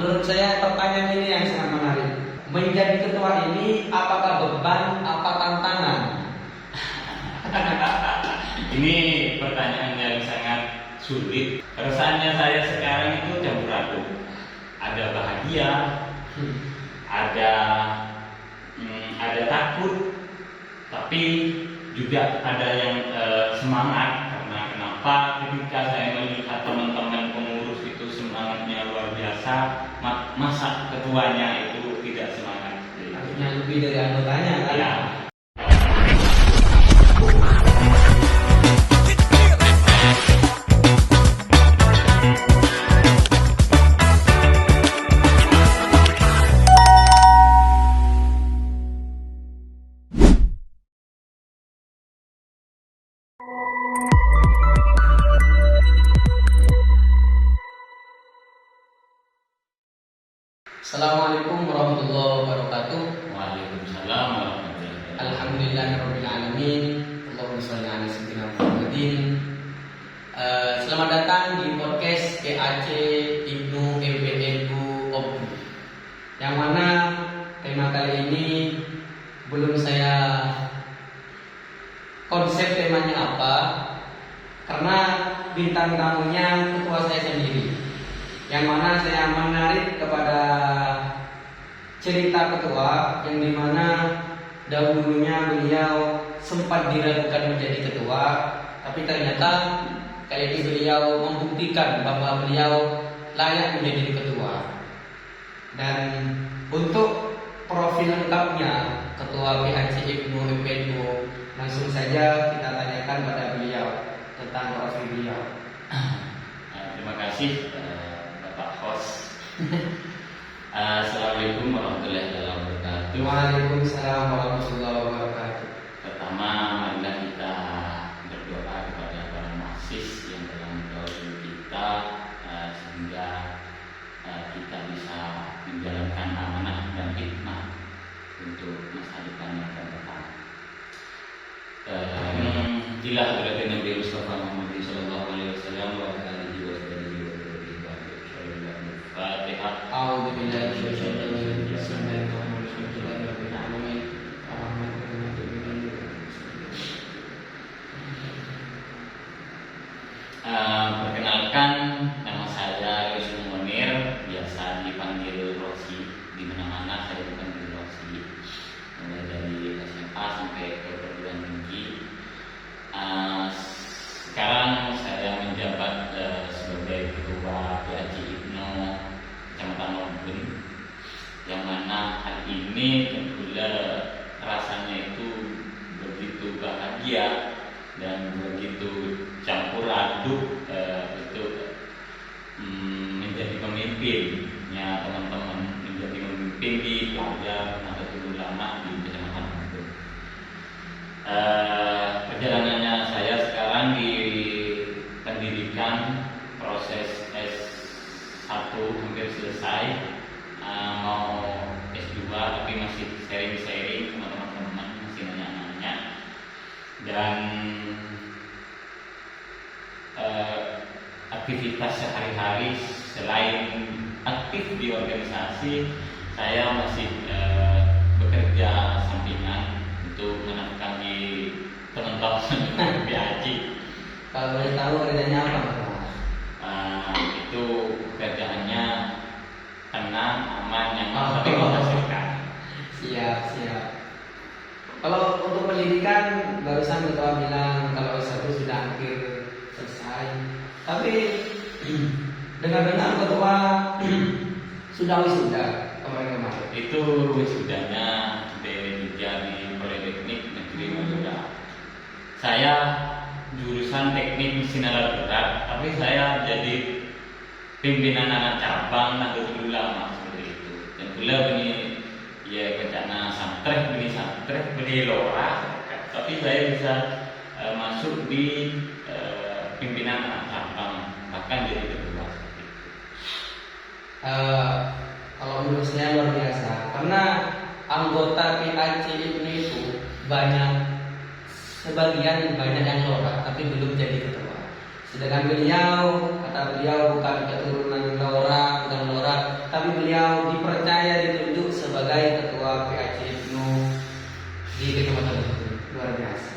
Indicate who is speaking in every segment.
Speaker 1: menurut saya pertanyaan ini yang sangat menarik. Menjadi ketua ini apakah beban, apa tantangan?
Speaker 2: Ini pertanyaan yang sangat sulit. Keresahannya saya sekarang itu campur aduk. Ada bahagia, ada takut, tapi juga ada yang semangat. Karena kenapa? Ketika saya melihat teman-teman pengurus itu semangatnya luar biasa, masa ketuanya itu tidak semangat.
Speaker 1: Harusnya lebih dari anggotanya kan?
Speaker 2: Ya.
Speaker 1: Assalamualaikum warahmatullahi wabarakatuh.
Speaker 2: Waalaikumsalam warahmatullahi wabarakatuh.
Speaker 1: Alhamdulillahirabbil alamin. Allahumma shalli ala sayyidina Muhammadin. Selamat datang di podcast PAC Ibnu MPNU Obdu. Yang mana tema kali ini belum saya konsep temanya apa, karena bintang tamunya ketua saya sendiri. Yang mana saya menarik kepada cerita ketua yang dimana dahulunya beliau sempat diragukan menjadi ketua, tapi ternyata kali ini beliau membuktikan bahwa beliau layak menjadi ketua. Dan untuk profil lengkapnya ketua PAC Ibnu MPNU, langsung saja kita tanyakan pada beliau tentang profil beliau.
Speaker 2: Terima kasih Bapak host. Assalamualaikum warahmatullahi wabarakatuh.
Speaker 1: Waalaikumsalam warahmatullahi wabarakatuh.
Speaker 2: Pertama, marilah kita berdoa kepada para maksis yang telah mendahului kita, sehingga kita bisa menjalankan amanah dan hikmah untuk masa depan yang akan datang. Inilah berarti Nabi Mustafa Muhammad sallallahu alaihi wasallam wa alihi wa sahbihi wa Fatihah.
Speaker 1: A'udzu billahi minasyaitonir rajim. Bismillahirrahmanirrahim.
Speaker 2: Perkenalkan, nama saya Yusuf Munir, biasa dipanggil Rosi. Di mana-mana saya dipanggil Rosi, mulai dari SMA sampai ke perguruan tinggi. Sekarang saya menjabat sebagai ketua PAC Ibnu Kecamatan Obun, yang mana hari ini tentunya rasanya itu begitu bahagia dan begitu campur aduk untuk menjadi pemimpinnya teman-teman, menjadi pemimpin di pelajar Nahdlatul Ulama di Kecamatan Obun. Perjalanannya saya sekarang di pendidikan, proses S1 hampir selesai, mau S2 tapi masih sharing-sharing sama teman-teman, masih nanya-nanya. Dan aktivitas sehari-hari selain aktif di organisasi, saya masih bekerja sampingan untuk menafkahi teman-teman PAC.
Speaker 1: Kalau boleh tahu kerjanya apa, Mas?
Speaker 2: Itu pekerjaannya tenang, aman, nyaman,
Speaker 1: Oh.
Speaker 2: tapi menghasilkan.
Speaker 1: Siap. Kalau untuk pendidikan, barusan ketua bilang kalau S1 sudah hampir selesai. Tapi dengar-dengar ketua sudah wisuda kemarin-kemarin.
Speaker 2: Itu wisudanya D3 di Politeknik Negeri Madura. Saya jurusan teknik mesin alat berat, tapi saya jadi pimpinan anak cabang Nahdlatul Ulama seperti itu. Dan pula beni ya rencana santreh beni lora, tapi saya bisa masuk di pimpinan anak cabang, bahkan jadi ketua seperti itu.
Speaker 1: Kalau menurut saya luar biasa, karena anggota PAC ini itu sebagian banyak yang lora tapi belum jadi ketua. Sedangkan beliau, kata beliau, bukan keturunan bukan melorot, tapi beliau dipercaya ditunjuk sebagai ketua PAC IPNO di kecamatan tersebut. Luar biasa.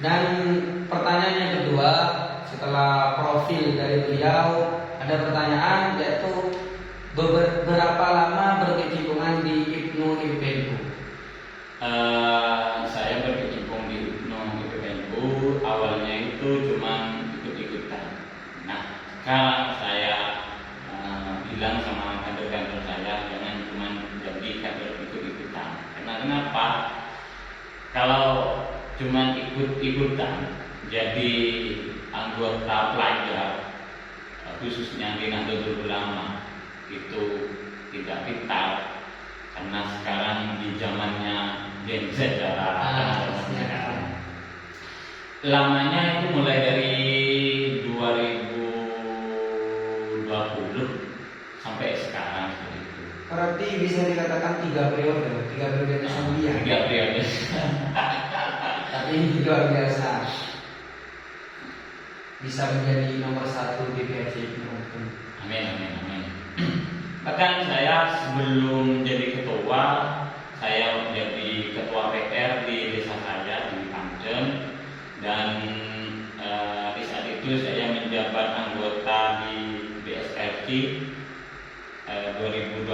Speaker 1: Dan pertanyaan yang kedua, setelah profil dari beliau, ada pertanyaan yaitu berapa lama berkecimpungan di IPNO IPPNU?
Speaker 2: Saya berkecimpung di IPNO IPPNU awalnya itu cuma ikut-ikutan. Nah, sekarang saya bilang sama kader-kader saya jangan cuma jadi kader ikut-ikutan. Karena kenapa? Kalau cuma ikut-ikutan jadi anggota pelajar khususnya di Nahdlatul Ulama itu tidak vital, karena sekarang di zamannya Gen Z sekarang. Lamanya itu mulai dari 2020 sampai sekarang itu.
Speaker 1: Berarti bisa dikatakan 3 periode kemudian.
Speaker 2: 3 periode.
Speaker 1: Tapi ini luar biasa. Bisa menjadi nomor 1 di PAC IPNO.
Speaker 2: Amin, amin, amin. Bahkan saya sebelum jadi ketua, saya menjadi ketua PR di desa saya di Pancen, dan di saat itu saya menjabat anggota di BSRC 2020,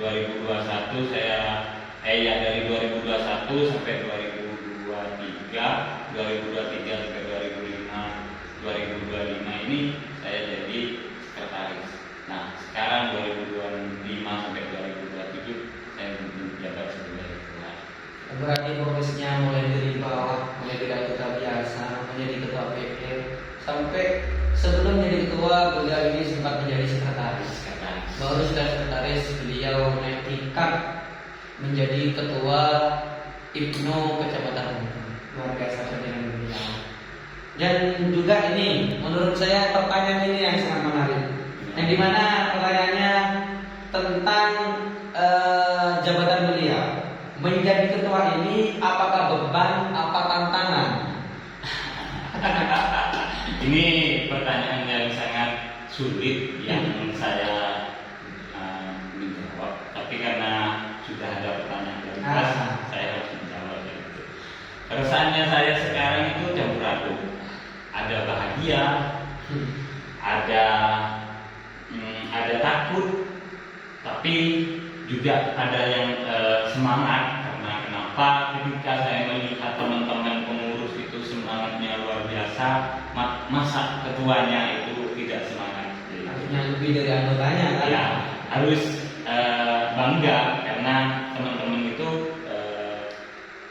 Speaker 2: 2021 saya dari 2021 sampai 2023 sampai 2025 ini saya jadi sekretaris. Nah, sekarang 2025 sampai 2027 saya menjabat sebagai ketua.
Speaker 1: Berarti prosesnya mulai dari bawah, mulai dari anggota biasa menjadi ketua PP sampai sebelum jadi ketua beliau ini sempat menjadi sekretaris. Baru sudah sekretaris beliau naik tingkat menjadi ketua IPNO Kecamatan. Luar biasa perjalanan beliau. Dan juga ini menurut saya pertanyaan ini yang sangat menarik, yang dimana pertanyaannya tentang jabatan beliau menjadi ketua ini, apakah beban, apa tantangan?
Speaker 2: Ini pertanyaan yang sangat sulit yang saya menjawab, tapi karena sudah ada pertanyaan dari Mas, saya harus menjawab itu. Keresahannya saya sekarang itu campur aduk. Ada bahagia, ada takut, tapi juga ada yang semangat. Karena kenapa? Ketika saya melihat teman-teman pengurus itu semangatnya luar biasa, masa ketuanya itu tidak semangat.
Speaker 1: Harusnya lebih dari anggotanya kan?
Speaker 2: Ya, harus bangga karena teman-teman itu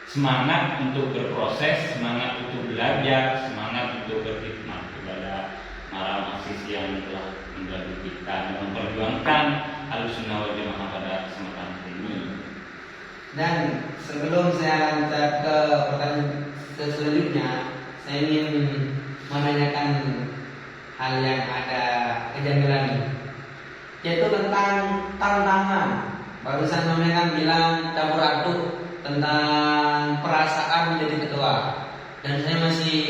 Speaker 2: semangat untuk berproses, semangat untuk belajar, semangat untuk berkhidmat kepada para mahasiswa yang telah membantu kita dan memperjuangkan Ahlussunnah wal Jamaah pada kesempatan ini.
Speaker 1: Dan sebelum saya lanjut ke pertanyaan selanjutnya, saya ingin menanyakan hal yang ada kejanggalan, yaitu tentang tantangan. Barusan Mama bilang campur aduk tentang perasaan menjadi ketua, dan saya masih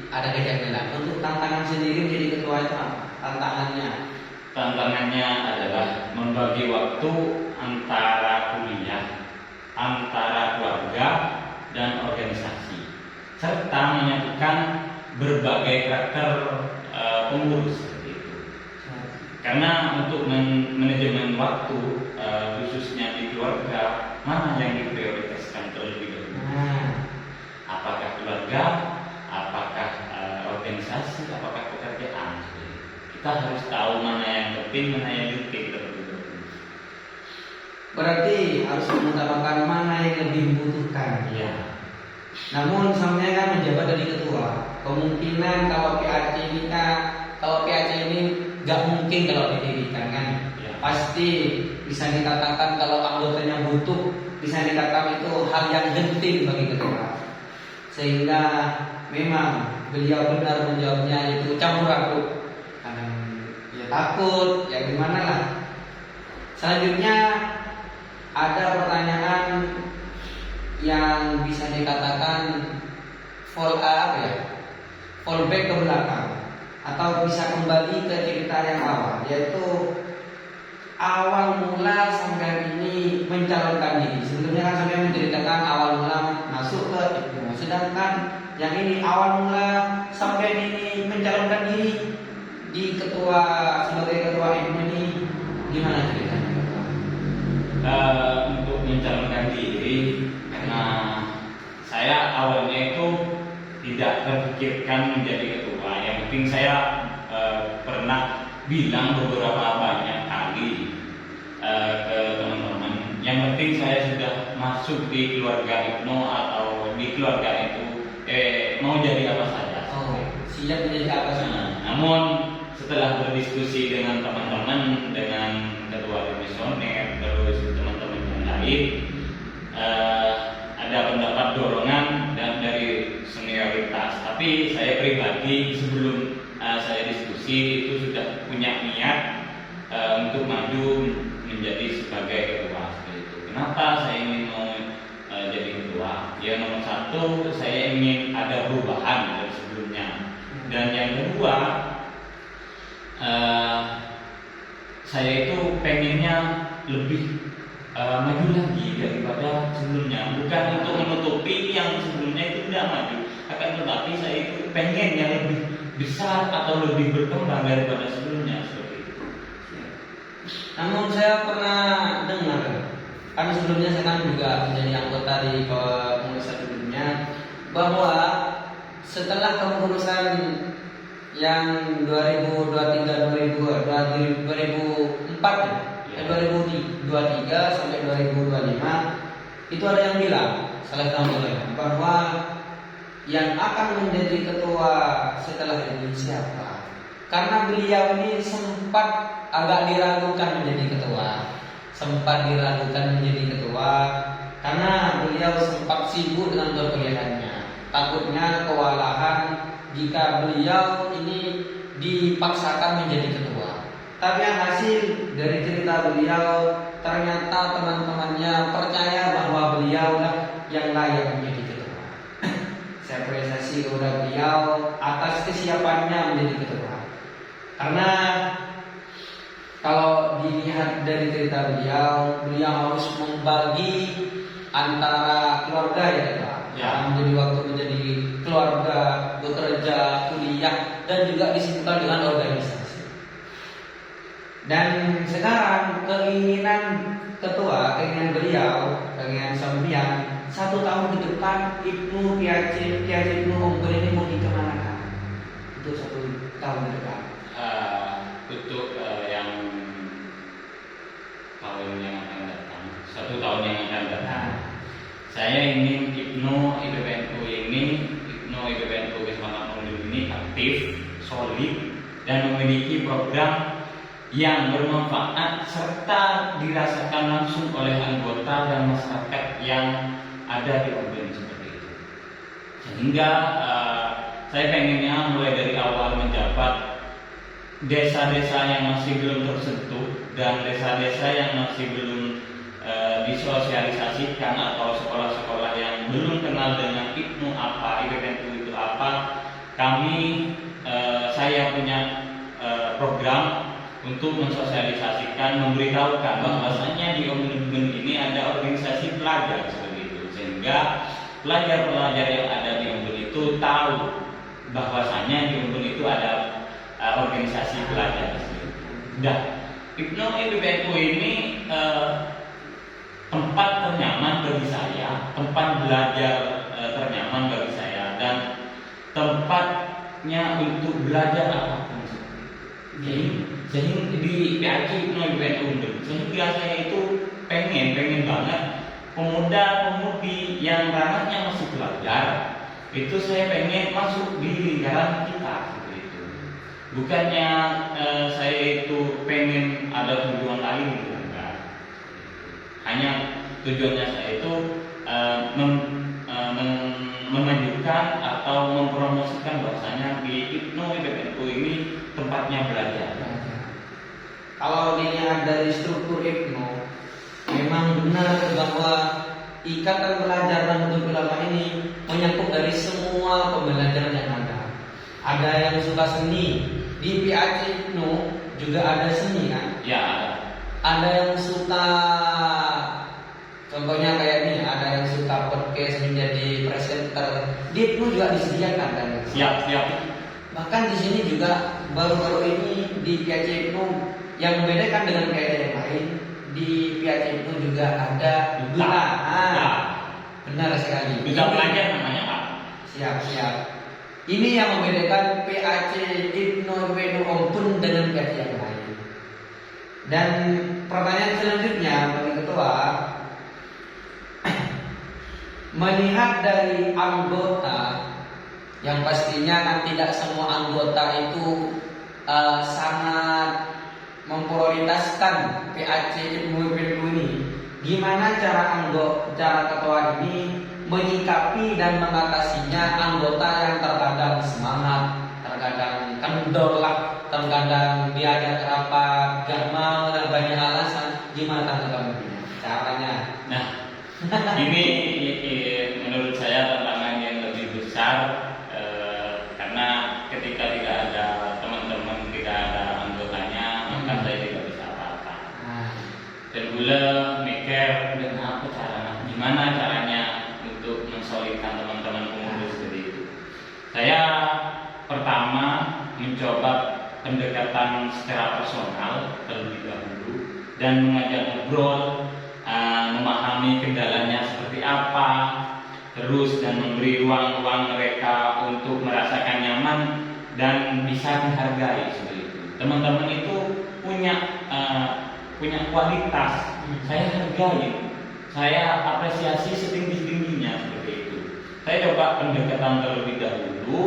Speaker 1: ada kejanggalan. Untuk tantangan sendiri menjadi ketua itu apa?
Speaker 2: Tantangannya adalah membagi waktu antara kuliah, antara keluarga dan organisasi, serta menyatukan berbagai karakter pengurus seperti itu. Karena untuk manajemen waktu khususnya di keluarga, mana yang diprioritaskan terlebih dahulu? Apakah keluarga, apakah organisasi, apakah pekerjaan? Kita harus tahu mana yang penting, mana yang penting terlebih dahulu.
Speaker 1: Berarti harus mengutamakan mana yang lebih membutuhkan.
Speaker 2: Iya.
Speaker 1: Namun sampai kan menjabat dari ketua, kemungkinan kalau PAC ini nggak mungkin kalau didirikan kan.
Speaker 2: Ya.
Speaker 1: Pasti bisa dikatakan kalau anggotanya butuh, bisa dikatakan itu hal yang genting bagi ketua. Sehingga memang beliau benar menjawabnya itu campur aduk. Kadang ya takut, ya gimana lah. Selanjutnya ada pertanyaan yang bisa dikatakan fallback ke belakang. atau bisa kembali ke cerita yang awal, yaitu awal mula sampai ini mencalonkan diri. Sebelumnya kan sampai menceritakan awal mula masuk ke IPNU, sedangkan yang ini awal mula sampai ini mencalonkan diri di ketua sebagai ketua IPNU ini gimana ceritanya?
Speaker 2: Untuk mencalonkan diri, karena saya awalnya itu tidak terpikirkan menjadi ketua. Yang penting saya pernah bilang beberapa banyak kali ke teman-teman. Yang penting saya sudah masuk di keluarga IPNU atau di keluarga itu mau jadi apa saja.
Speaker 1: Oh, siap menjadi apa saja.
Speaker 2: Namun setelah berdiskusi dengan teman-teman, dengan ketua komisioner, terus teman-teman yang lain, ada pendapat dorongan dan dari senioritas. Tapi saya pribadi sebelum saya diskusi itu sudah punya niat untuk maju menjadi sebagai ketua. Itu. Kenapa saya ingin mau jadi ketua? Ya nomor satu, saya ingin ada perubahan dari sebelumnya. Dan yang kedua, saya itu pengennya lebih maju lagi daripada sebelumnya. Bukan untuk menutupi yang sebelumnya itu tidak maju, akan tetapi saya itu pengen yang lebih besar atau lebih berkembang daripada sebelumnya seperti itu.
Speaker 1: Namun saya pernah dengar, kan sebelumnya saya kan juga menjadi anggota di kepengurusan sebelumnya, bahwa setelah kepengurusan yang 2023 2004 ya, 2023 sampai 2025 itu ada yang bilang, salah satu bahwa yang akan menjadi ketua setelah ini siapa? Karena beliau ini sempat agak diragukan menjadi ketua, karena beliau sempat sibuk dengan pekerjaannya. Takutnya kewalahan jika beliau ini dipaksakan menjadi ketua. Tapi yang hasil dari cerita beliau, ternyata teman-temannya percaya bahwa beliau lah yang layak menjadi ketua. Saya apresiasi kepada beliau atas kesiapannya menjadi ketua. Karena kalau dilihat dari cerita beliau harus membagi antara keluarga ya, menjadi waktu menjadi keluarga, bekerja, kuliah, dan juga disibukkan dengan organisasi. Dan sekarang keinginan beliau, keinginan sampean 1 tahun ke depan IPNU Kiai Ibnu ini mau dikemanakan? Itu 1 tahun ke depan.
Speaker 2: Untuk yang tahun yang akan datang, 1 tahun yang akan datang, saya ingin IPNU Keselamatan Unggul ini aktif, solid, dan memiliki program yang bermanfaat serta dirasakan langsung oleh anggota dan masyarakat yang ada di Unggul seperti itu. Sehingga saya pengennya mulai dari awal menjabat desa-desa yang masih belum tersentuh dan desa-desa yang masih belum disosialisasikan atau sekolah-sekolah yang belum kenal dengan IPNU apa, IPNU itu apa, saya punya program untuk mensosialisasikan, memberitahukan bahwasanya di Omnibus ini ada organisasi pelajar seperti itu, sehingga pelajar-pelajar yang ada di Omnibus itu tahu bahwasanya di Omnibus itu ada organisasi pelajar. Dan IPNU ini tempat ternyaman bagi saya, tempat belajar ternyaman bagi saya, dan tempatnya untuk belajar apapun. Sehingga di PAC IPNU, sehingga saya itu pengen banget pemuda-pemudi yang ranahnya masih belajar itu saya pengen masuk di lingkaran kita seperti itu. Bukannya saya itu pengen ada tujuan lain, bukan. Hanya tujuannya saya itu memajukan atau mempromosikan bahwasanya di IPNU ini tempatnya belajar.
Speaker 1: Kalau dilihat dari struktur IPNU, memang benar bahwa Ikatan Pelajar Nahdlatul Ulama ini menyangkut dari semua pembelajaran yang ada. ada yang suka seni. Di PAC Ibnu juga ada seni kan?
Speaker 2: Ya, ada.
Speaker 1: Ada yang suka, contohnya kayak ini, ada yang suka podcast menjadi presenter. Di Ibnu juga disediakan kan?
Speaker 2: Siap.
Speaker 1: Bahkan di sini juga baru-baru ini di PAC Ibnu yang membedakan dengan PAC yang lain, di PAC Ibnu juga ada duta. Benar sekali.
Speaker 2: Duta pelajar namanya Pak.
Speaker 1: Siap. Ini yang membedakan PAC Ibnu Open dengan PAC yang lain. Dan pertanyaan selanjutnya bagi ketua, melihat dari anggota, yang pastinya kan tidak semua anggota itu sangat memprioritaskan PAC Ibnu ini. Gimana cara ketua ini menyikapi dan mengatasinya anggota yang terkadang semangat, terkadang kendor lah, terkadang diajak rapat gak mau dan banyak alasan. Gimana tanggapan ini? Caranya?
Speaker 2: Nah, ini menurut saya tantangan yang lebih besar karena ketika tidak ada teman-teman, tidak ada anggotanya, maka saya tidak bisa apa-apa. Dan gula mikir dan apa caranya? Gimana caranya untuk mensolidkan teman-teman pengurus seperti itu? Saya pertama mencoba pendekatan secara personal terlebih dahulu dan mengajak ngobrol, memahami kendalanya seperti apa, terus dan memberi ruang-ruang mereka untuk merasakan nyaman dan bisa dihargai seperti itu. Teman-teman itu punya kualitas, saya hargai, saya apresiasi setinggi-tingginya seperti itu. Saya coba pendekatan terlebih dahulu,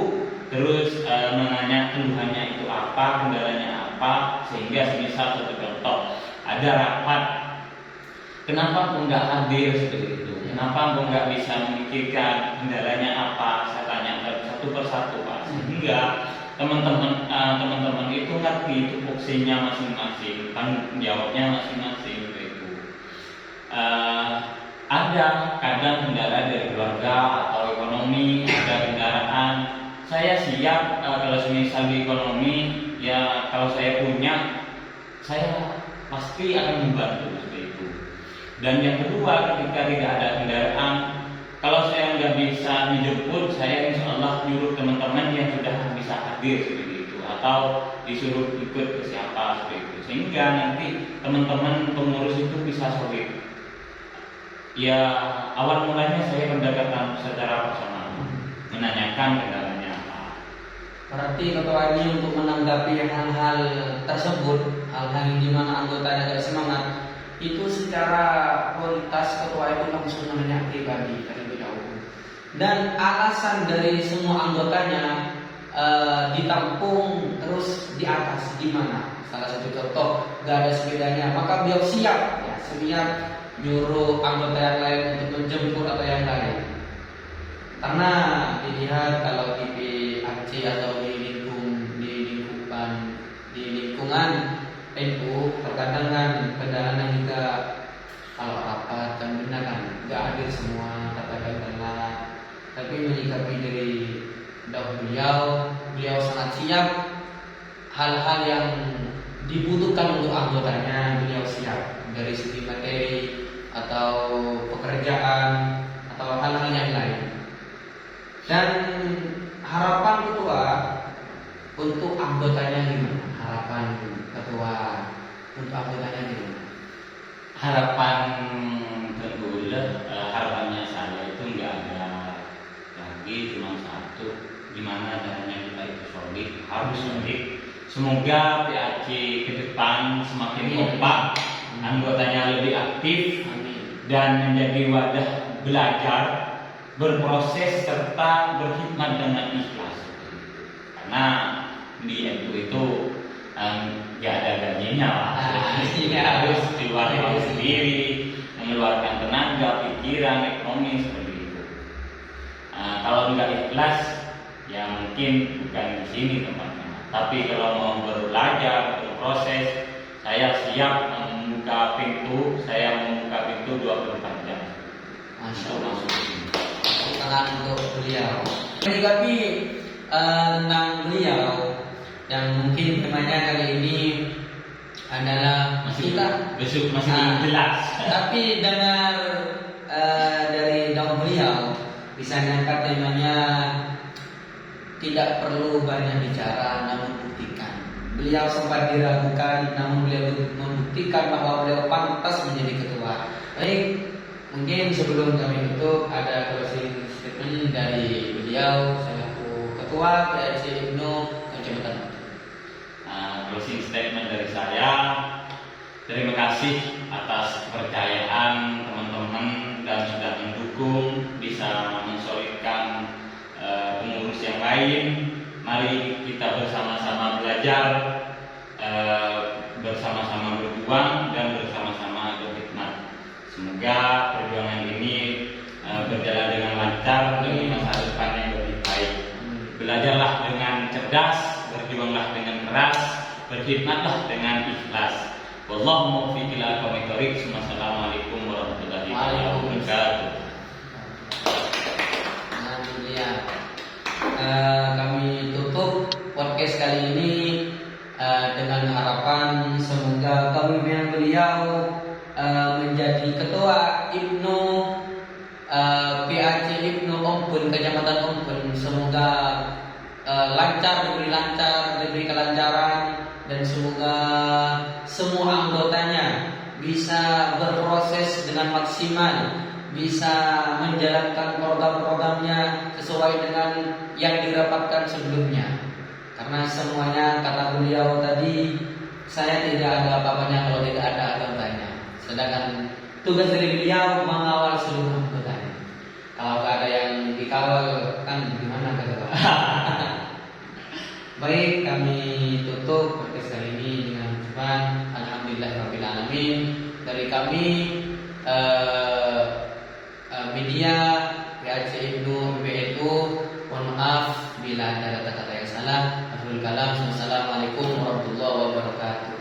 Speaker 2: terus menanya keluhannya itu apa, kendalanya apa, sehingga semisal satu contoh ada rapat, kenapa aku nggak hadir seperti itu, kenapa aku nggak bisa memikirkan kendalanya apa, saya tanya satu persatu Pak, sehingga teman-teman itu ngerti tupoksinya masing-masing, tanggung jawabnya masing-masing itu. Ada kadang kendala dari keluarga atau ekonomi, ada kendaraan. Saya siap kalau semisal di ekonomi, ya kalau saya punya, saya pasti akan membantu seperti itu. Dan yang kedua, ketika tidak ada kendaraan, kalau saya nggak bisa dijemput, saya insya Allah nyuruh teman-teman yang sudah bisa hadir seperti itu, atau disuruh ikut ke siapa seperti itu, sehingga nanti teman-teman pengurus itu bisa solid. Ya awal mulanya saya pendekatan secara personal, menanyakan kendalanya apa.
Speaker 1: Berarti ketua ini untuk menanggapi hal-hal tersebut, hal-hal yang dimana anggotanya tidak semangat, itu secara kualitas ketua itu langsung menanya pribadi terlebih dahulu. Dan alasan dari semua anggotanya ditampung terus di atas gimana? Salah satu contoh, gak ada sepedanya, maka beliau siap nyuruh anggota yang lain untuk menjemput atau yang lain. Karena dilihat kalau di PAC atau di lingkungan NU terkadang kan kendalanya juga kalau rapat kan benar kan nggak hadir semua, terkadang telat. Tapi menyikapi dari beliau sangat siap, hal-hal yang dibutuhkan untuk anggotanya beliau siap, dari segi materi atau pekerjaan atau hal-hal yang lain. Dan harapan ketua untuk anggotanya gimana? Harapan ketua untuk anggotanya gimana?
Speaker 2: Harapan harapannya saya itu nggak ada lagi, cuma satu, gimana caranya kita itu solid, harus solid. Semoga PAC ke depan semakin kompak, anggotanya lebih aktif dan menjadi wadah belajar, berproses serta berkhidmat dengan ikhlas. Karena di NU itu nggak ada gajinya lah, harus keluarkan sendiri, mengeluarkan tenaga, pikiran, ekonomi seperti itu. Kalau nggak ikhlas, ya mungkin bukan di sini tempatnya. Tapi kalau mau belajar, berproses, saya siap membuka pintu, 24 jam.
Speaker 1: Masya Allah. Tangan untuk beliau. Menyikapi tentang beliau yang mungkin temanya kali ini adalah
Speaker 2: Masih
Speaker 1: kita
Speaker 2: besok masih belum jelas.
Speaker 1: tapi dengar dari daun beliau bisa diangkat temanya tidak perlu banyak bicara namun buktikan. Beliau sempat diragukan namun beliau membuktikan bahwa beliau pantas menjadi ketua. Baik, mungkin sebelum kami tutup ada closing statement dari beliau selaku ketua PAC IPNU Kecamatan.
Speaker 2: Closing statement dari saya, terima kasih atas kepercayaan teman-teman dan sudah mendukung bisa mensolidkan pengurus yang lain. Mari kita bersama-sama belajar, bersama-sama berjuang dan bersama-sama berkhidmat. Semoga perjuangan ini berjalan dengan lancar demi masa depan yang lebih baik. Belajarlah dengan cerdas, berjuanglah dengan keras, berkhidmatlah dengan ikhlas. Wallahu muwaffiq ila aqwamit thoriq. Wassalamualaikum warahmatullahi wabarakatuh.
Speaker 1: Kami tutup podcast kali ini dengan harapan semoga kepemimpinan beliau menjadi ketua IPNU PAC IPNU Ompun Kecamatan Ompun semoga diberi kelancaran dan semoga semua anggotanya bisa berproses dengan maksimal, bisa menjalankan program-programnya sesuai dengan yang dirapatkan sebelumnya. Karena semuanya kata beliau tadi, saya tidak ada apa-apanya kalau tidak ada anggotanya. Sedangkan tugas dari beliau mengawal seluruh anggotanya. Kalau ada yang dikawal kan gimana kata Pak? Baik, kami tutup podcast kali ini dengan ucapan alhamdulillahirabbil alamin. Dari kami media PAC IPNU PBNU, mohon maaf bila ada kata-kata yang salah. Akhirul kalam, wassalamualaikum warahmatullahi wabarakatuh.